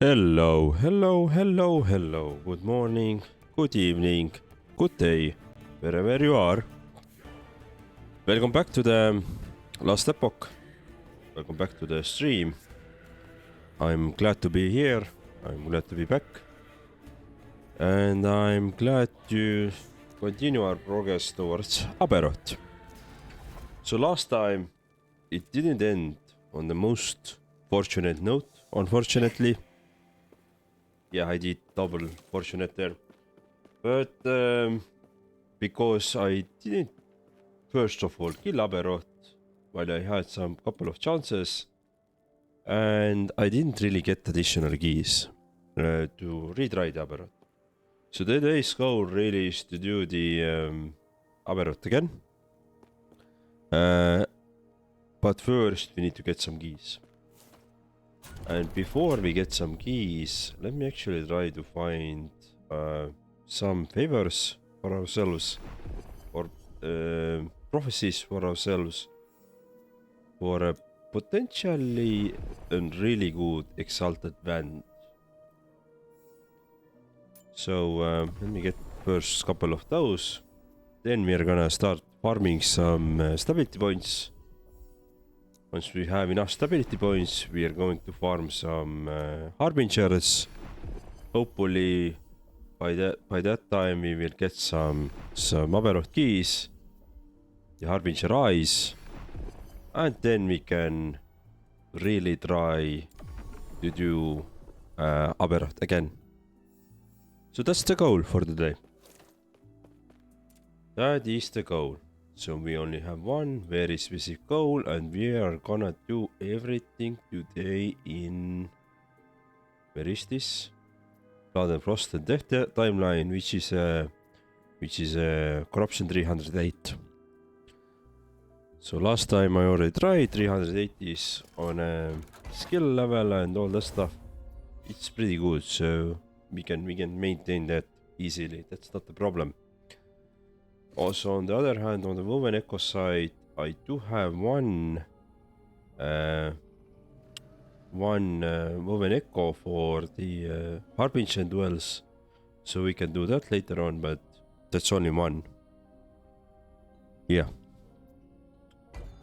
Hello, hello, hello, hello. Good morning, good evening, good day, wherever you are. Welcome back to the Last Epoch. Welcome back to the stream. I'm glad to be here. I'm glad to be back. And I'm glad to continue our progress towards Aberot. So last time, it didn't end on the most fortunate note, unfortunately. Yeah, I did double fortunate there. But because I didn't first of all kill Aberot while I had some couple of chances, and I didn't really get additional keys to retry the Aberot. So today's goal really is to do the Aberot again. But first we need to get some keys. And before we get some keys, let me actually try to find some favors for ourselves, or prophecies for ourselves, for a potentially a really good exalted band. So let me get first couple of those. Then we're gonna start farming some stability points. Once we have enough stability points, we are going to farm some harbingers. Hopefully by that time we will get some Aberot keys, the harbinger eyes, and then we can really try to do Aberot again. So that's the goal for today. That is the goal. So we only have one very specific goal, and we are gonna do everything today in... Where is this? Blood and Frost and Death timeline, which is Corruption 308. So last time I already tried 380 is on a skill level and all that stuff. It's pretty good, so we can maintain that easily. That's not the problem. Also, on the other hand, on the Woven Echo side, I do have one Woven Echo for the Harbinger duels, so we can do that later on, but that's only one. Yeah.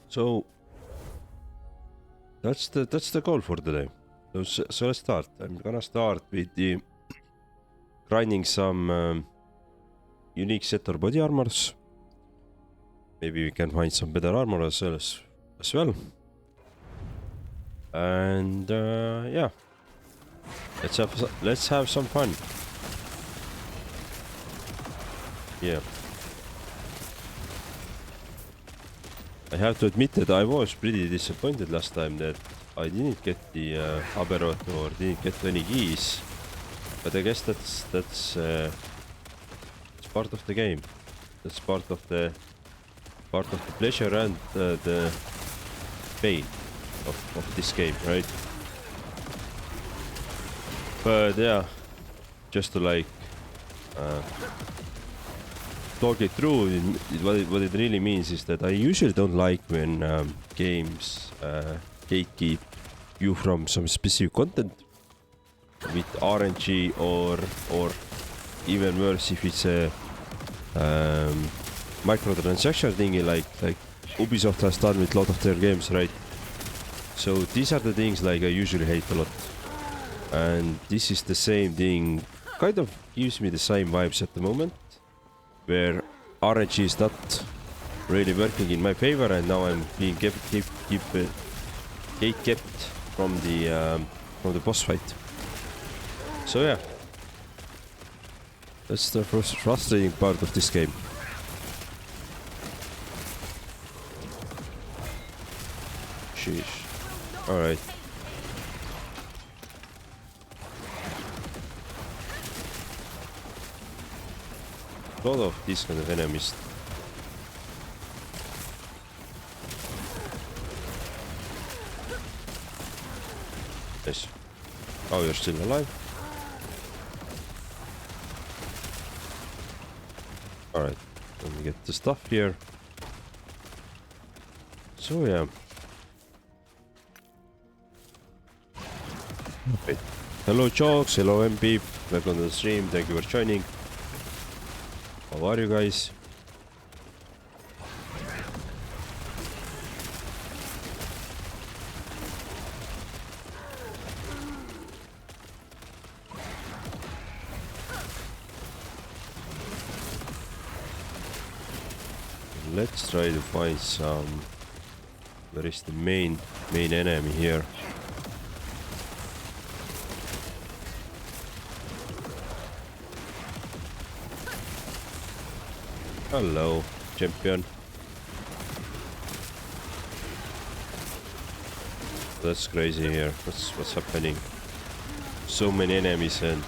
So that's the goal for today. So let's start. I'm gonna start with the grinding some unique set or body armors. Maybe we can find some better armor as well. And yeah, let's have some fun. Yeah, I have to admit that I was pretty disappointed last time that I didn't get the Aberot or didn't get any keys, but I guess that's it's part of the game. That's part of the pleasure and the pain of this game, right? But yeah, just to like talk it through, what it really means is that I usually don't like when games gatekeep you from some specific content with RNG or even worse if it's a microtransaction thingy like Ubisoft has done with a lot of their games, right? So these are the things like I usually hate a lot, and this is the same thing, kind of gives me the same vibes at the moment, where RNG is not really working in my favor, and now I'm being kept from the boss fight. So yeah, that's the first frustrating part of this game. Sheesh. Alright. A lot of these kind of enemies. Yes. Oh, you're still alive. Alright, let me get the stuff here. So yeah. Wait, Hello Jokes, hello MP, welcome to the stream, thank you for joining. How are you guys? Let's try to find some... Where is the main enemy here? Hello, champion. That's crazy here. What's happening? So many enemies and...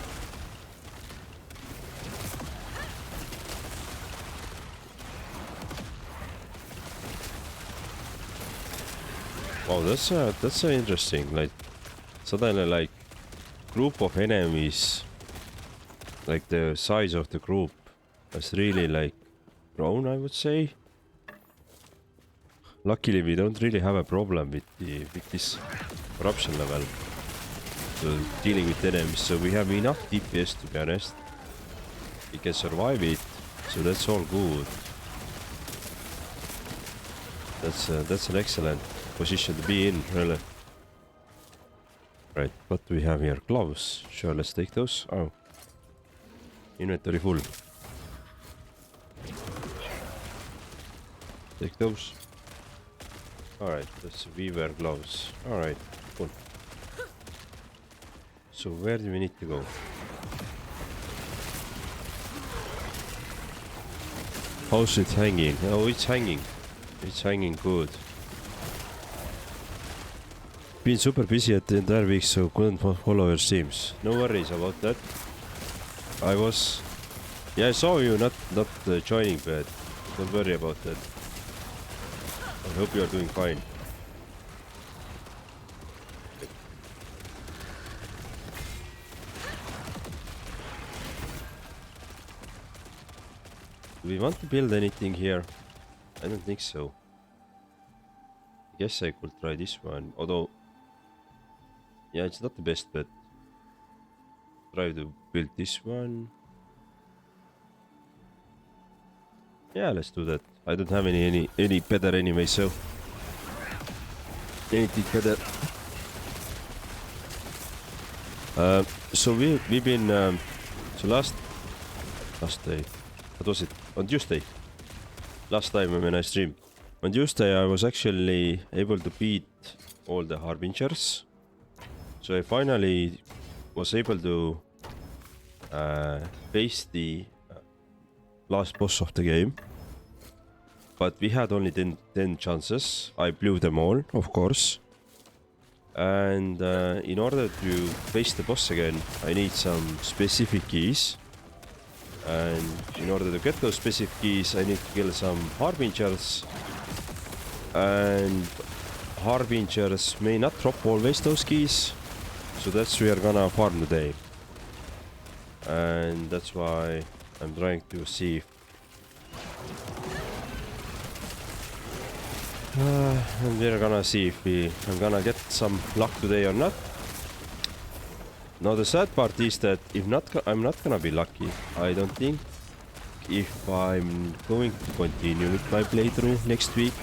Wow, that's interesting. Like suddenly, like group of enemies, like the size of the group has really like grown, I would say. Luckily, we don't really have a problem with this corruption level. So dealing with enemies, so we have enough DPS to be honest. We can survive it, so that's all good. That's an excellent position to be in, really. Right, what do we have here? Gloves. Sure, let's take those. Oh. Inventory full. Take those. Alright, that's weaver gloves. Alright, cool. So where do we need to go? How's it hanging? Oh, it's hanging. It's hanging good. Been super busy at the entire week, so couldn't follow your streams. No worries about that. I was... Yeah, I saw you not joining, but don't worry about that. I hope you are doing fine. Do we want to build anything here? I don't think so. I guess I could try this one, although... Yeah, it's not the best, but... Try to build this one. Yeah, let's do that. I don't have any better anyway, so... Anything better. So we've been... so last day... What was it? On Tuesday. Last time when I streamed. On Tuesday I was actually able to beat all the Harbingers. So I finally was able to face the last boss of the game. But we had only 10 chances. I blew them all, of course. And in order to face the boss again, I need some specific keys. And in order to get those specific keys, I need to kill some Harbingers. And Harbingers may not drop always those keys. So that's we are gonna farm today. And that's why I'm trying to see if... and we're gonna see if I'm gonna get some luck today or not. Now the sad part is that if not, I'm not gonna be lucky. I don't think if I'm going to continue with my playthrough next week,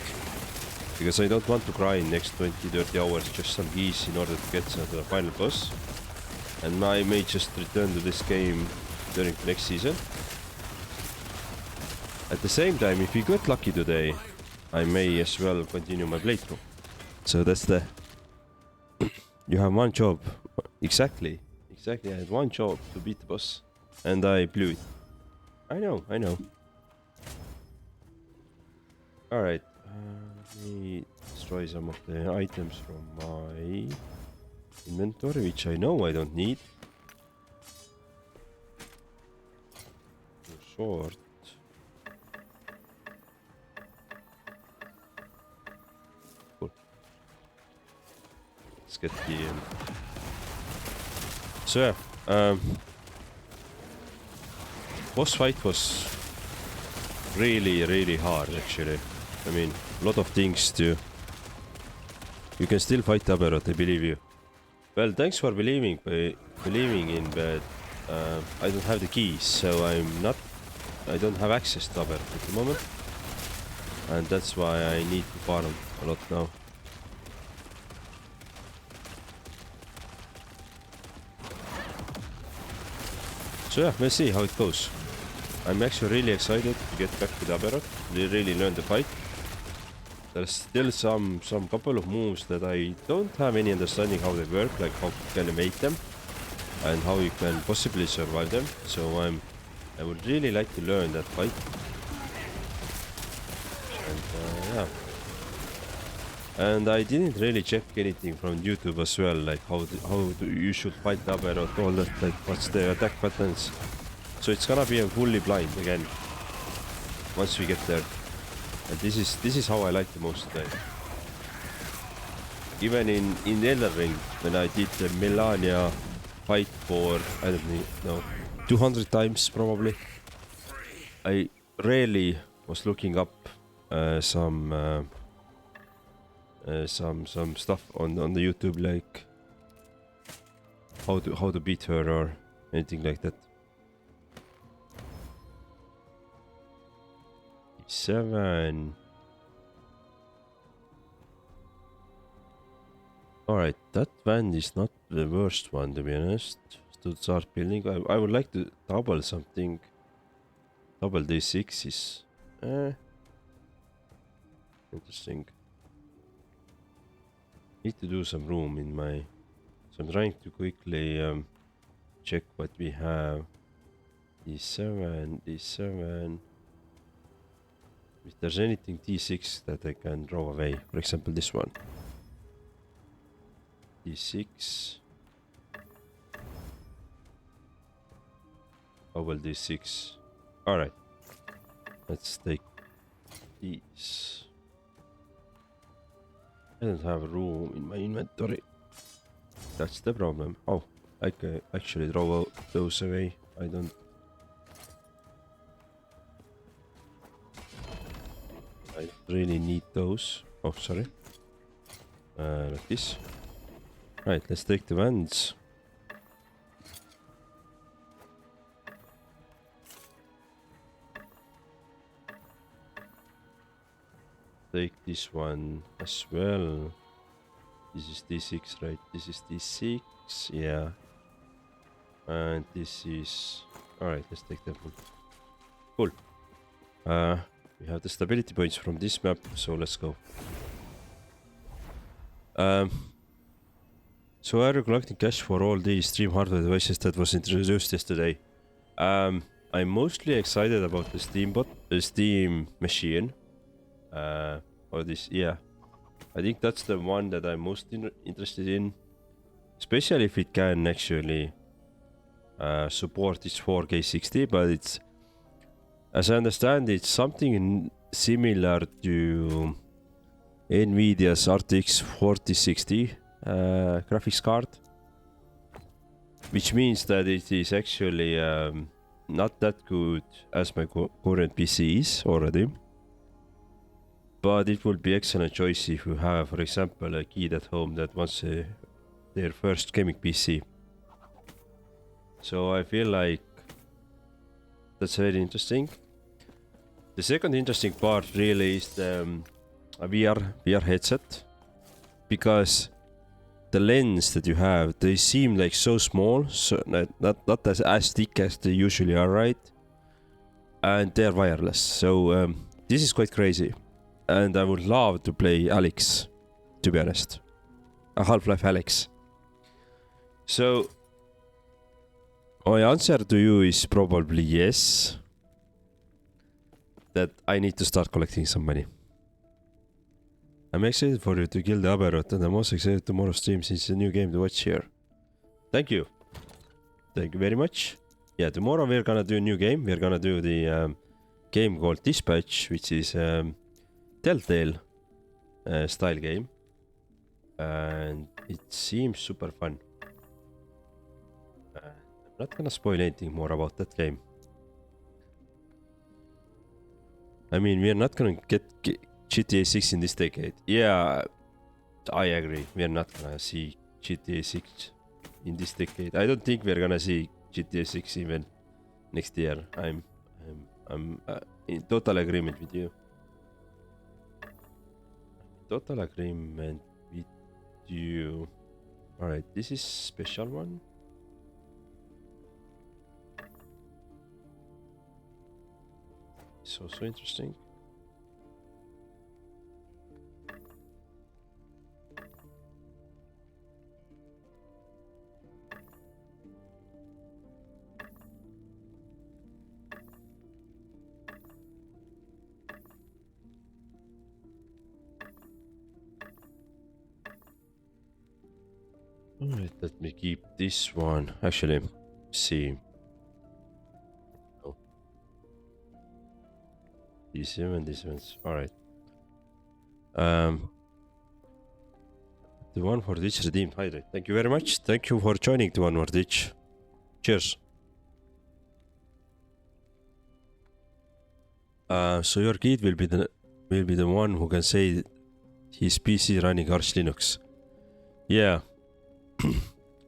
because I don't want to grind next 20-30 hours just some keys in order to get to the final boss. And I may just return to this game during the next season. At the same time, if we get lucky today, I may as well continue my playthrough. So that's the... You have one job. Exactly, I had one job to beat the boss. And I blew it. I know. Alright. Let me destroy some of the items from my inventory, which I know I don't need. Sword. Cool. Let's get the... So yeah, boss fight was really hard actually. I mean, a lot of things to... You can still fight Aberot, I believe you. Well, thanks for believing in, but I don't have the keys, so I don't have access to Aberot at the moment, and that's why I need to farm a lot now. So yeah, let's see how it goes. I'm actually really excited to get back to the Aberot. Really learn the fight. There's still some couple of moves that I don't have any understanding how they work, like how can you make them and how you can possibly survive them. So I would really like to learn that fight. And yeah. And I didn't really check anything from YouTube as well, like how you should fight Aberot, all that, like what's the attack patterns. So it's gonna be a fully blind again once we get there. And this is how I like the most. Even in Elden Ring, when I did the Melania fight for, I don't know, 200 times probably, I rarely was looking up some stuff on the YouTube, like how to beat her or anything like that. 7. Alright, that van is not the worst one, to be honest, to start building. I would like to double something. Double D6 is interesting. Need to do some room in my... So I'm trying to quickly check what we have. D7. If there's anything D6 that I can draw away, for example this one. D6. Double D6. Alright. Let's take these. I don't have room in my inventory. That's the problem. Oh, I can actually draw those away. I don't really need those. Oh, sorry. Like this. Right, let's take the vans. Take this one as well. This is D6, right? This is D6, yeah. And this is... Alright, let's take that one. Cool. We have the stability points from this map, so let's go. So are you collecting cash for all these stream hardware devices that was introduced yesterday? I'm mostly excited about the Steam machine. Or this, yeah. I think that's the one that I'm most interested in. Especially if it can actually support this 4K 60, but it's... As I understand, it's something similar to NVIDIA's RTX 4060 graphics card, which means that it is actually not that good as my current PC is already, but it will be excellent choice if you have, for example, a kid at home that wants their first gaming PC. So I feel like that's very interesting. The second interesting part really is the a VR headset, because the lens that you have, they seem like so small, so not as thick as they usually are, right? And they're wireless, so this is quite crazy. And I would love to play Alex, to be honest, a Half-Life Alex. So my answer to you is probably yes, that I need to start collecting some money. I'm excited for you to kill the Aberot, and I'm also excited tomorrow's stream since it's a new game to watch here. Thank you. Thank you very much. Yeah, tomorrow we're gonna do a new game. We're gonna do the game called Dispatch, which is Telltale style game. And it seems super fun. I'm not gonna spoil anything more about that game. I mean, we're not gonna get GTA 6 in this decade. Yeah, I agree. We're not gonna see GTA 6 in this decade. I don't think we're gonna see GTA 6 even next year. I'm in total agreement with you. Total agreement with you. All right, this is special one. So interesting. Alright, let me keep this one. Actually, see. Oh. These ones. Alright. The one for Ditch redeemed. Hydrate. Thank you very much. Thank you for joining the one for Ditch. Cheers. So your kid will be the one who can say his PC running Arch Linux. Yeah.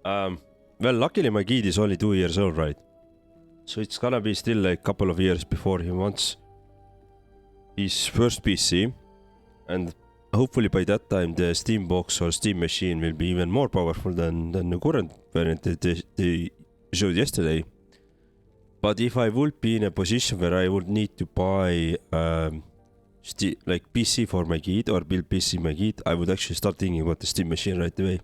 Well, luckily my kid is only 2 years old, right? So it's gonna be still like a couple of years before he wants his first PC, and hopefully by that time the Steam box or Steam machine will be even more powerful than the current variant that they showed yesterday. But if I would be in a position where I would need to buy like PC for my kid or build PC my kid, I would actually start thinking about the Steam machine right away.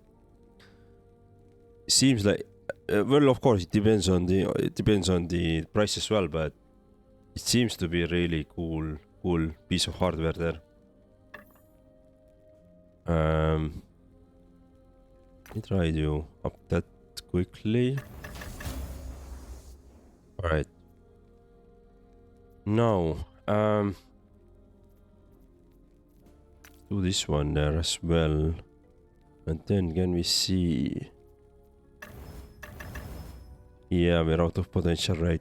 Seems like well, of course it depends on the price as well, but it seems to be a really cool piece of hardware there. Let me try to up that quickly. All right. Now, do this one there as well, and then can we see? Yeah, we're out of potential, right?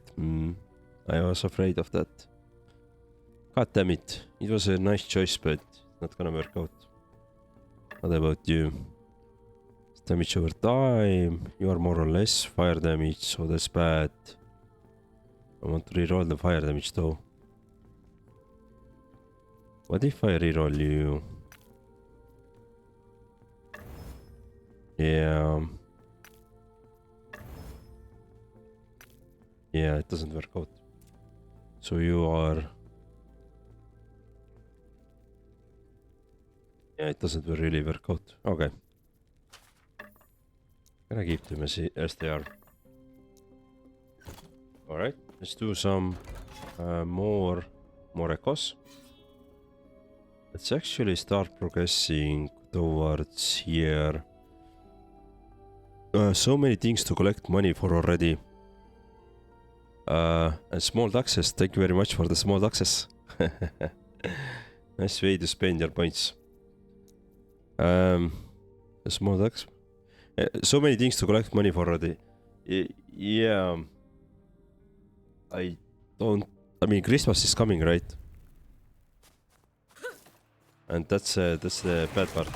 I was afraid of that. God damn it. It was a nice choice, but it's not gonna work out. What about you? Damage over time. You are more or less fire damage, so that's bad. I want to reroll the fire damage though. What if I reroll you? Yeah. Yeah, it doesn't work out. So you are... Yeah, it doesn't really work out. Okay. Gonna keep them as they are. Alright, let's do some more echoes. Let's actually start progressing towards here. So many things to collect money for already. And small taxes. Thank you very much for the small taxes. Nice way to spend your points. A small tax. So many things to collect money for already. Yeah. I mean, Christmas is coming, right? And that's the bad part.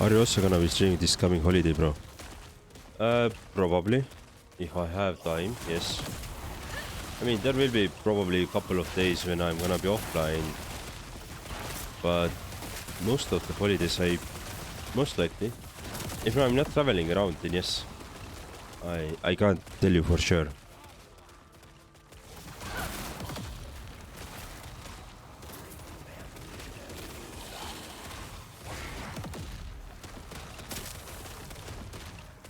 Are you also gonna be streaming this coming holiday, bro? Probably. If I have time, yes. I mean, there will be probably a couple of days when I'm gonna be offline. But most of the holidays most likely. If I'm not traveling around, then yes. I can't tell you for sure.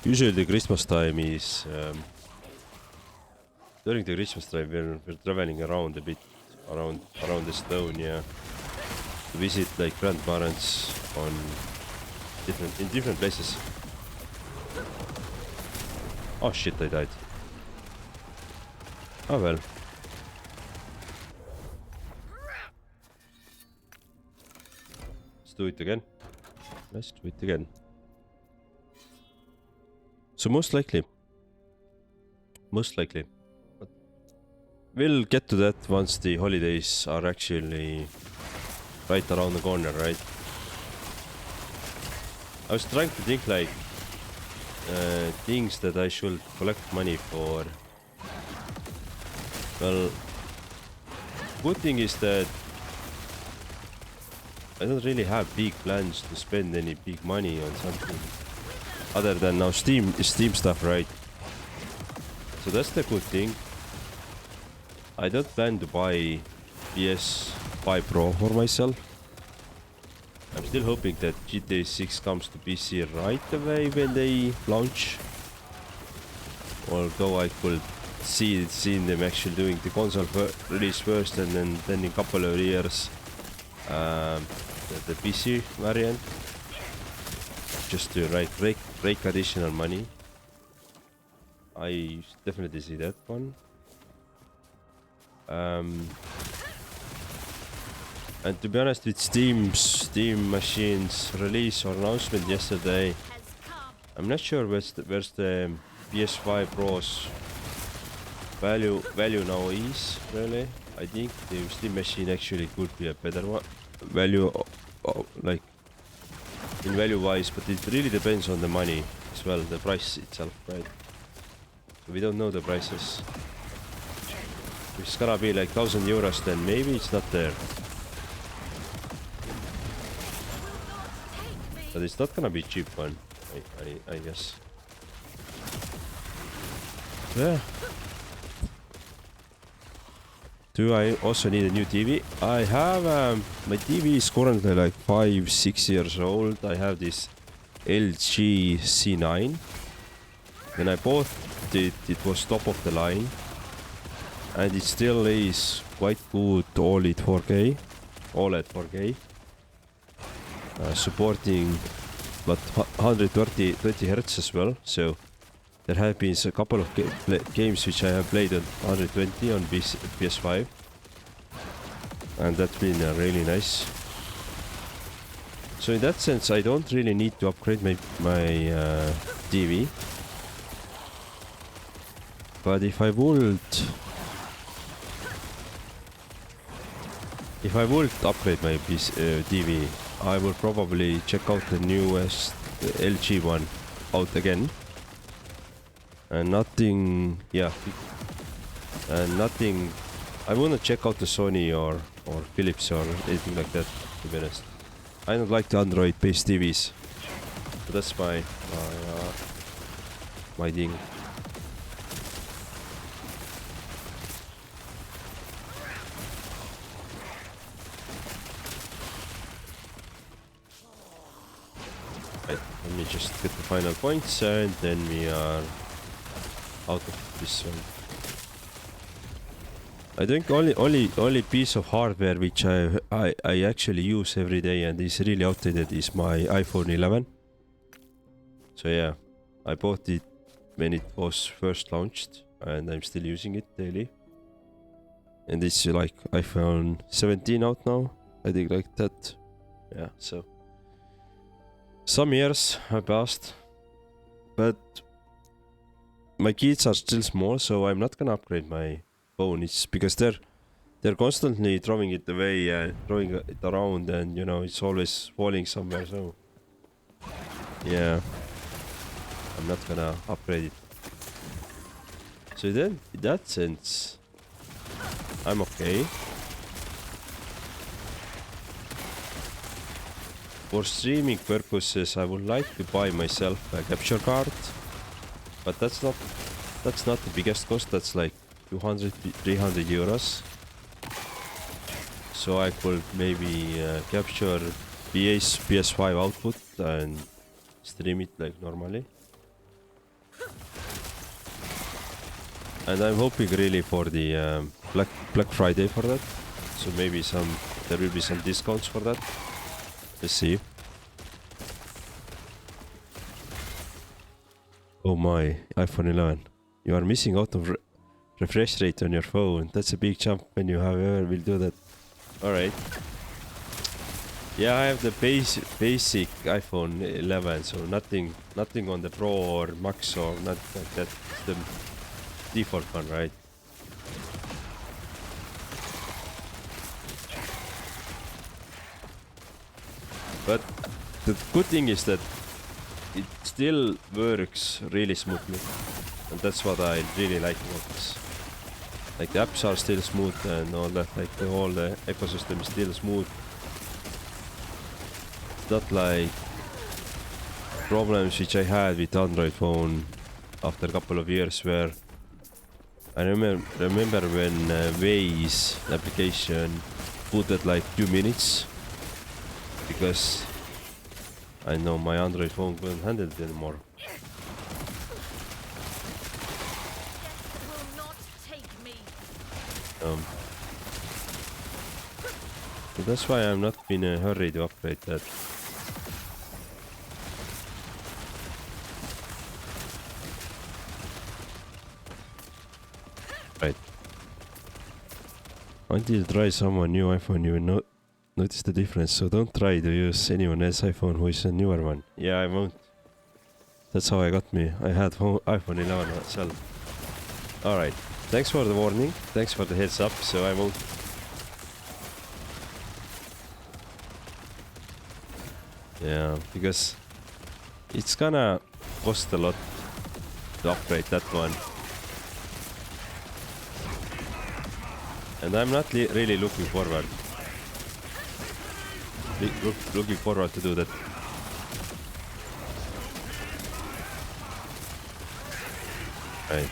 Usually the Christmas time is during the Christmas time we're traveling around a bit around Estonia to visit like grandparents in different places. Oh shit, I died. Oh well. Let's do it again. Let's do it again. So most likely. But we'll get to that once the holidays are actually right around the corner, right? I was trying to think like things that I should collect money for. Well, good thing is that I don't really have big plans to spend any big money on something other than now Steam stuff, right? So that's the good thing. I don't plan to buy PS5 Pro for myself. I'm still hoping that GTA 6 comes to PC right away when they launch. Although I could see them actually doing the console release first and then in a couple of years the PC variant. Just to rake additional money. I definitely see that one. And to be honest, with Steam Machine's release or announcement yesterday, I'm not sure where's the PS5 Pro's value now is really. I think the Steam Machine actually could be a better one, value, like in value wise, but it really depends on the money as well, the price itself, right? So we don't know the prices. If it's gonna be like €1,000, then maybe it's not there. But it's not gonna be cheap one, I guess. Yeah. Do I also need a new TV? I have my TV is currently like 5-6 years old. I have this LG C9. When I bought it, it was top of the line, and it still is quite good OLED 4K, supporting but 120 Hz as well. So there have been a couple of games which I have played on 120 on PS5, and that's been really nice. So in that sense, I don't really need to upgrade my TV. But if I would upgrade my TV, I will probably check out the newest LG one out again. And nothing, yeah, and nothing. I wanna check out the Sony or Philips or anything like that. To be honest, I don't like the Android-based TVs. So that's my thing. Right, let me just get the final points and then we are out of this one. I think only piece of hardware which I actually use every day and is really outdated is my iPhone 11. So yeah, I bought it when it was first launched and I'm still using it daily. And it's like iPhone 17 out now, I think, like that. Yeah, so some years have passed, but my kids are still small, so I'm not gonna upgrade my phone. It's because they're constantly throwing it away, throwing it around, and you know it's always falling somewhere. So yeah, I'm not gonna upgrade it. So then, in that sense, I'm okay. For streaming purposes, I would like to buy myself a capture card, but that's not the biggest cost. That's like 200-300 euros. So I could maybe capture PS5 output and stream it like normally. And I'm hoping really for the Black Friday for that. So maybe there will be some discounts for that. Let's see. Oh my, iPhone 11. You are missing out of refresh rate on your phone. That's a big jump when you however will do that. Alright. Yeah, I have the basic iPhone 11, so nothing on the Pro or Max or nothing like that. It's the default one, right? But the good thing is that it still works really smoothly, and that's what I really like about this. Like the apps are still smooth and all that, like the whole ecosystem is still smooth. Not like problems which I had with Android phone after a couple of years, where I remember when Waze application booted like 2 minutes because I know my Android phone couldn't handle it anymore. So that's why I'm not in a hurry to upgrade that. Right. Until you try someone new iPhone, you will notice the difference. So don't try to use anyone else's iPhone who is a newer one. Yeah, I won't. That's how I got me. I had iPhone 11 myself. Alright. Thanks for the warning. Thanks for the heads up. So I won't. Yeah, because it's gonna cost a lot to upgrade that one. And I'm not really looking forward to do that. Right.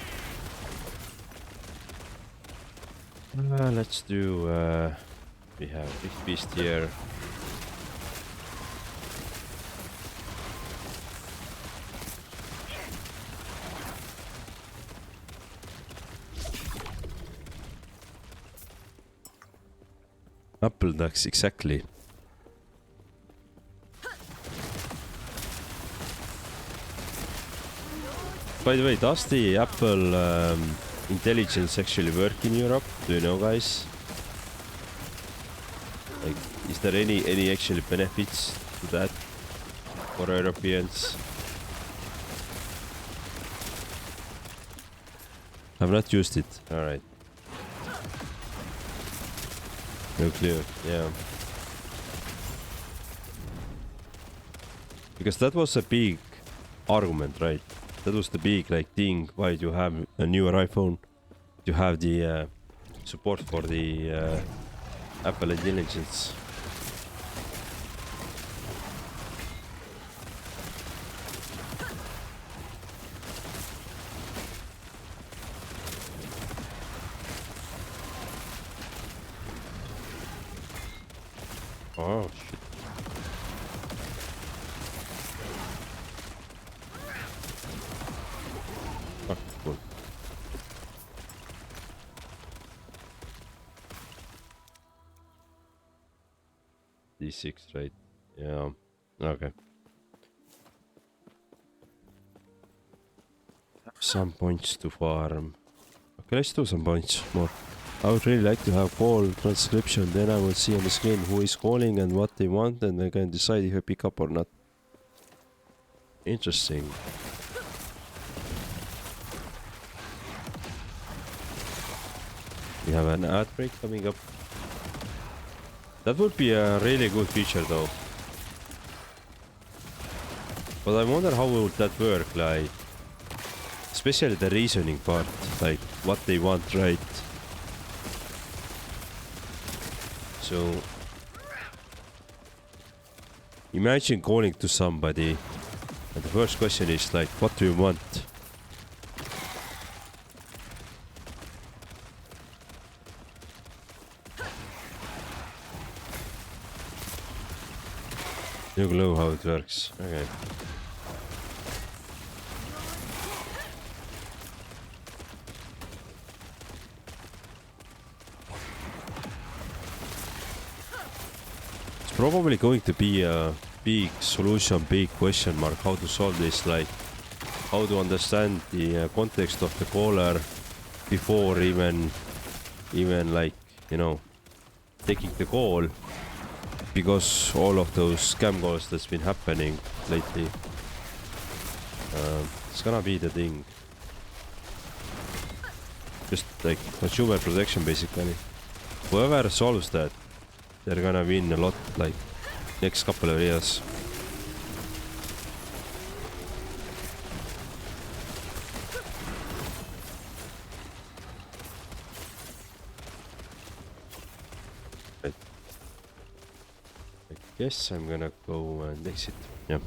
Let's do. We have Big Beast here. Apple ducks, exactly. By the way, does the Apple intelligence actually work in Europe? Do you know, guys? Like, is there any actually benefits to that for Europeans? I've not used it. All right. No clue. Yeah. Because that was a big argument, right? That was the big like thing why you have a newer iPhone. You have the support for the Apple Intelligence. Oh shit. Oh, cool. D6, right? Yeah. Okay. Some points to farm. Okay, let's do some points more. I would really like to have call transcription, then I will see on the screen who is calling and what they want, and I can decide if I pick up or not. Interesting. We have an ad break coming up. That would be a really good feature though. But I wonder how would that work, like, especially the reasoning part, like what they want, right? So imagine calling to somebody and the first question is like, what do you want? You know how it works. Okay. Probably going to be a big solution, big question mark, how to solve this, like how to understand the context of the caller before even like, you know, taking the call, because all of those scam calls that's been happening lately. It's gonna be the thing. Just like consumer protection basically. Whoever solves that, they're gonna win a lot like next couple of years. Right. I guess I'm gonna go and exit. Yeah.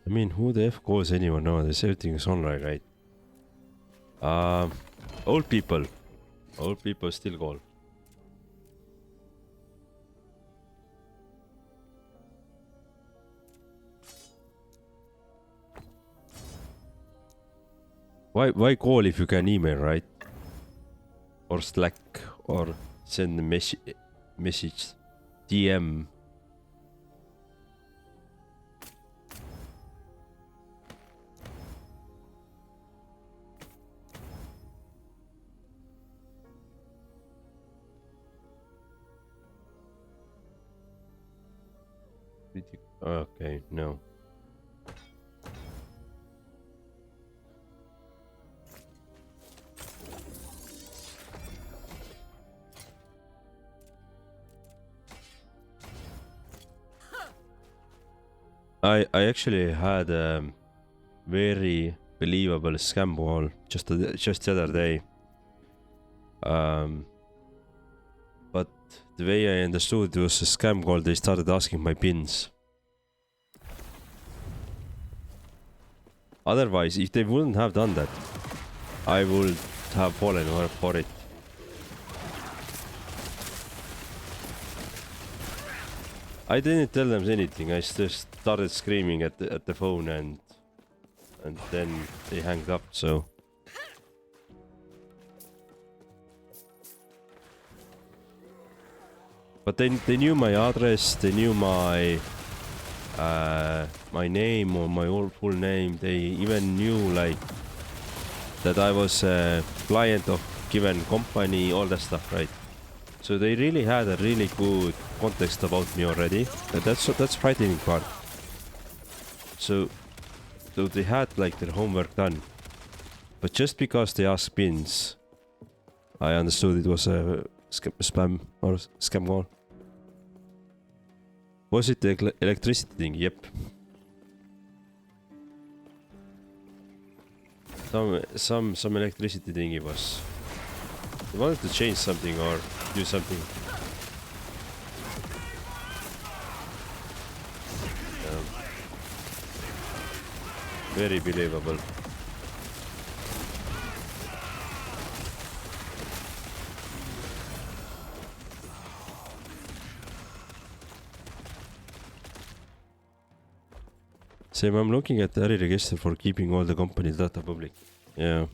I mean, who the F calls anyone nowadays? Everything is online, right? Old people. Old people still call. Why call if you can email, right? Or Slack, or send a message, DM. Okay, no. I actually had a very believable scam call just the other day. But the way I understood it was a scam call. They started asking my pins. Otherwise, if they wouldn't have done that, I would have fallen for it. I didn't tell them anything. I just started screaming at the phone, and then they hung up. So but they knew my address. They knew my my name or my full name. They even knew like that I was a client of given company, all that stuff, right? So they really had a really good context about me already. That's frightening part. So they had like their homework done. But just because they asked pins, I understood it was a spam or scam call. Was it the electricity thing? Yep. Some electricity thing it was. They wanted to change something or do something. Very believable. Same, I'm looking at the ARI register for keeping all the company data public. Yeah.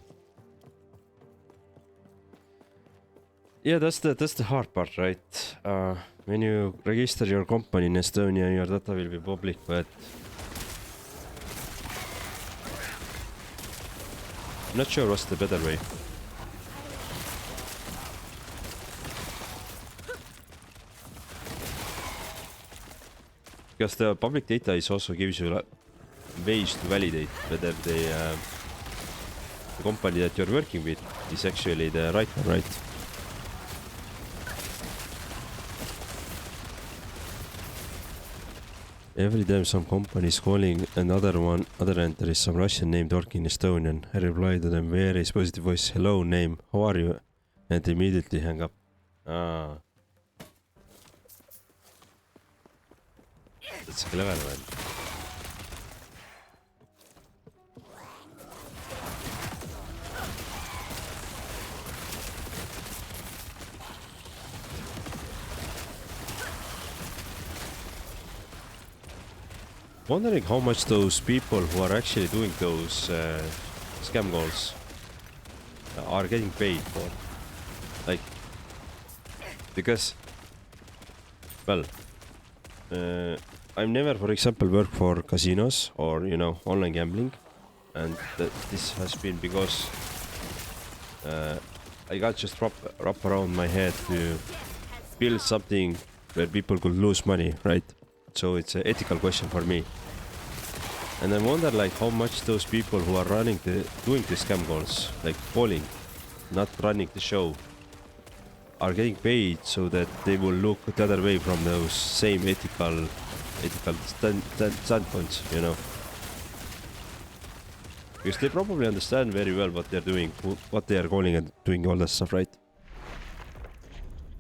Yeah, that's the hard part, right? When you register your company in Estonia, your data will be public, but I'm not sure what's the better way. Because the public data is also gives you ways to validate whether the company that you're working with is actually the right one, right? Every time some company is calling other enter is some Russian name talking Estonian. I reply to them very positive voice, hello name, how are you? And they immediately hang up. That's clever, man. Wondering how much those people who are actually doing those scam calls are getting paid for. Like, because, well, I've never, for example, worked for casinos or, you know, online gambling. And this has been because I got just wrap around my head to build something where people could lose money, right? So it's an ethical question for me. And I wonder like how much those people who are doing the scam calls, like calling, not running the show, are getting paid so that they will look the other way from those same ethical standpoints, you know. Because they probably understand very well what they're doing, what they are calling and doing all that stuff, right?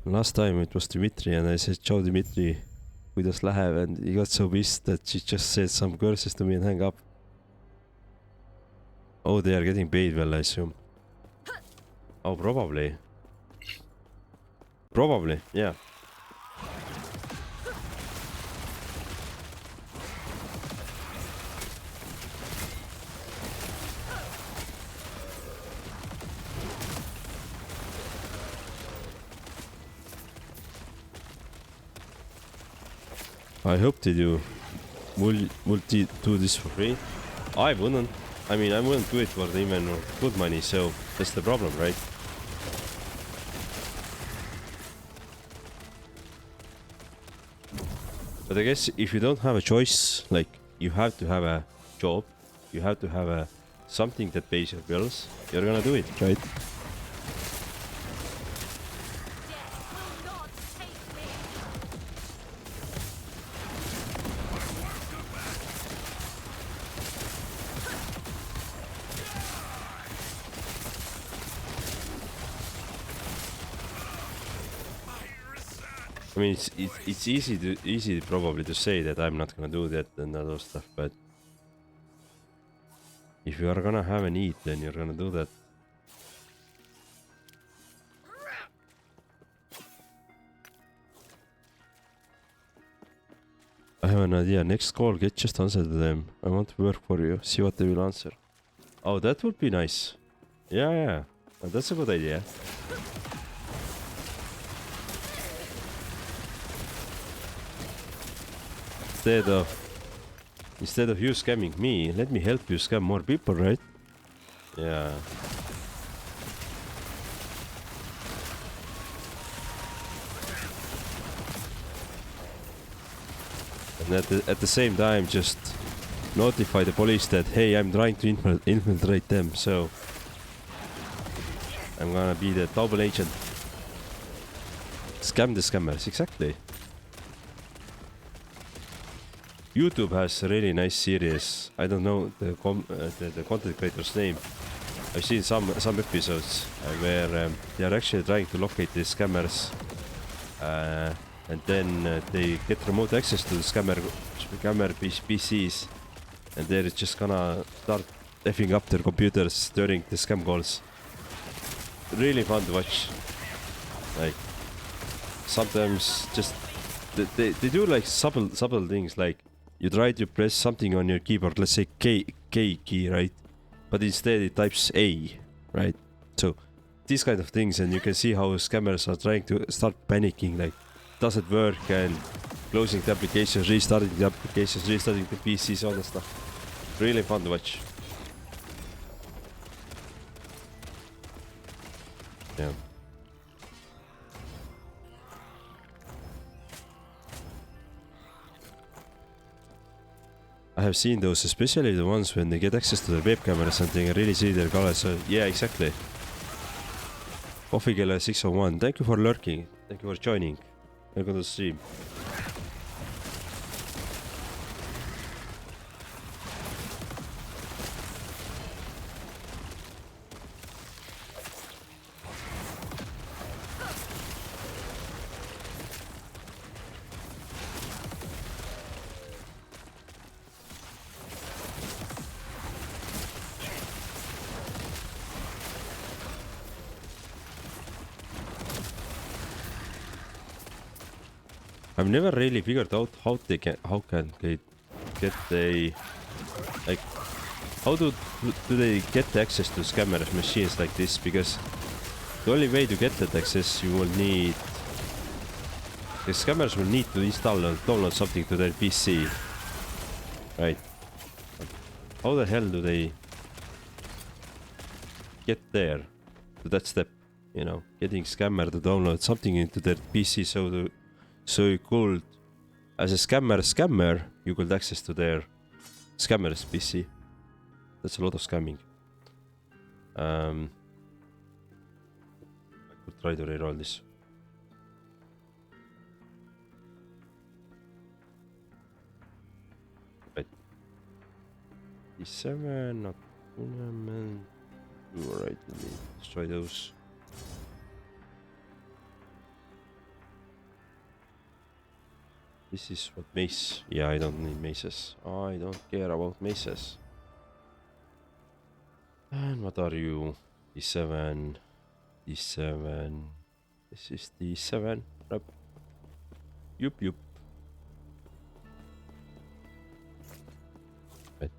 Last time it was Dmitri and I said, "Ciao Dmitri, kuidas läheb?" And he got so pissed that she just said some curses to me and hang up. Oh, they are getting paid well, I assume. Oh, probably. Probably, yeah. I hope they do. Will they do this for free? I wouldn't. I mean, I wouldn't do it for even good money, so that's the problem, right? But I guess if you don't have a choice, like you have to have a job, you have to have a something that pays your bills, you're gonna do it, right? I mean, it's easy probably to say that I'm not gonna do that and other stuff, but if you are gonna have a need, then you're gonna do that. I have an idea. Next call, just answer to them. I want to work for you. See what they will answer. Oh, that would be nice. Yeah. That's a good idea. Instead of you scamming me, let me help you scam more people, right? Yeah. And at the same time, just notify the police that, hey, I'm trying to infiltrate them, so I'm gonna be the double agent. Scam the scammers, exactly. YouTube has a really nice series. I don't know the content creator's name. I've seen some episodes where they are actually trying to locate the scammers, and then they get remote access to the scammer PCs, and they're just gonna start effing up their computers during the scam calls. Really fun to watch. Like sometimes just they do like subtle things, like you try to press something on your keyboard, let's say K key, right? But instead it types A, right? So these kind of things, and you can see how scammers are trying to start panicking, like does it work, and closing the applications, restarting the applications, restarting the PCs, all that stuff. Really fun to watch. Yeah. I have seen those, especially the ones when they get access to their webcam or something and really see their colors. So yeah, exactly. Coffee Killer 601, thank you for lurking. Thank you for joining. Welcome to the stream. I've never really figured out how can they get like how do they get access to scammers machines like this, because the only way to get that access you will need the scammers will need to install and download something to their PC. Right. How the hell do they get there to that step? You know, getting scammer to download something into their PC so you could, as a scammer, you could access to their scammer's PC. That's a lot of scamming. I could try to reroll this. Right. D7, not tournament. Alright, let's try those. This is what mace. Yeah, I don't need maces. I don't care about maces. And what are you? D7. D7. This is D7. Yep. Yup. Right.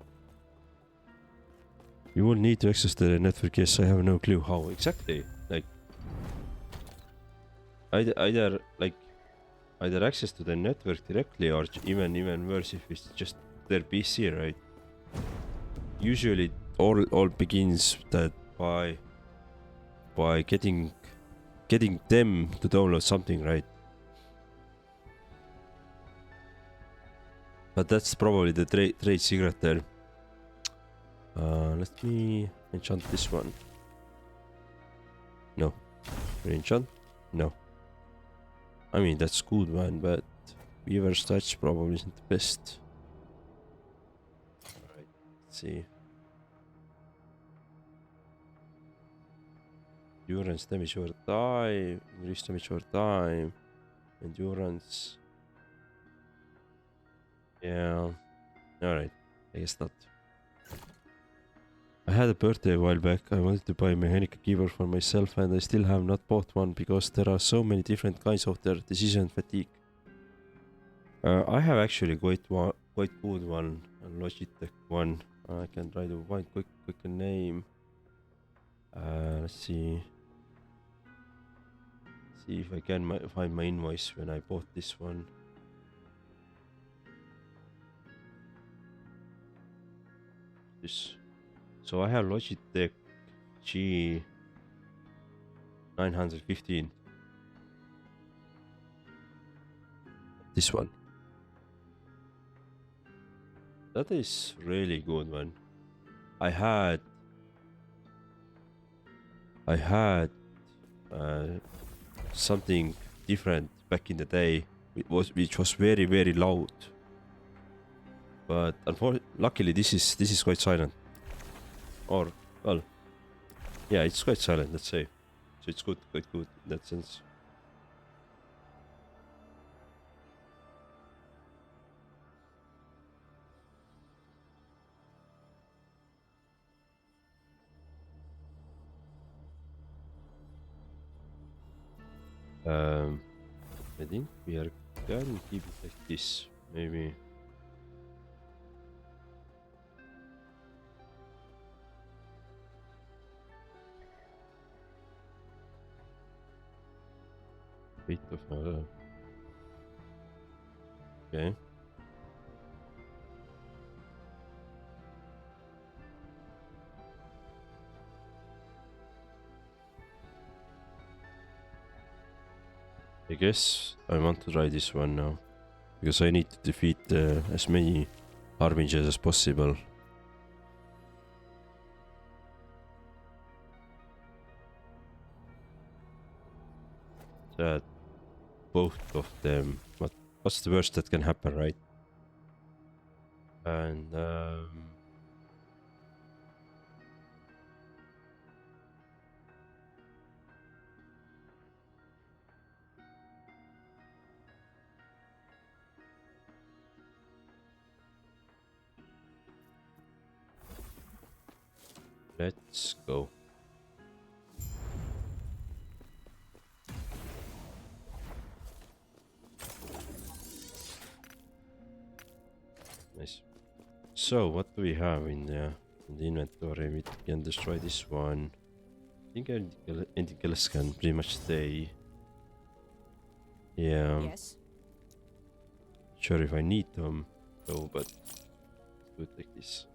You will need to access the network. Yes, I have no clue how exactly. Like either access to the network directly, or even worse if it's just their PC, right? Usually all begins that by getting them to download something, right? But that's probably the trade secret there. Let me enchant this one. No. Enchant? No. I mean, that's good one, but Weaver's Touch probably isn't the best. Alright, let's see. Endurance damage over time, increase damage over time, endurance. Yeah, alright, I guess not. I had a birthday a while back. I wanted to buy a mechanical keyboard for myself, and I still have not bought one because there are so many different kinds of their decision fatigue. I have actually quite good one, a Logitech one. I can try to find quick name. Let's see. See if I can find my invoice when I bought this one. This. So I have Logitech G915. This one. That is really good one. I had something different back in the day, which was very loud. But luckily this is quite silent. Or well, yeah, it's quite silent, let's say. So it's quite good in that sense. I think we are gonna keep it like this, maybe. Bit of okay. I guess I want to try this one now, because I need to defeat as many Harbingers as possible. That both of them. What's the worst that can happen, right? And let's go. Nice. So what do we have in the inventory? We can destroy this one. I think anything else can pretty much stay. Yeah. Yes. sure if I need them though, but do it like this.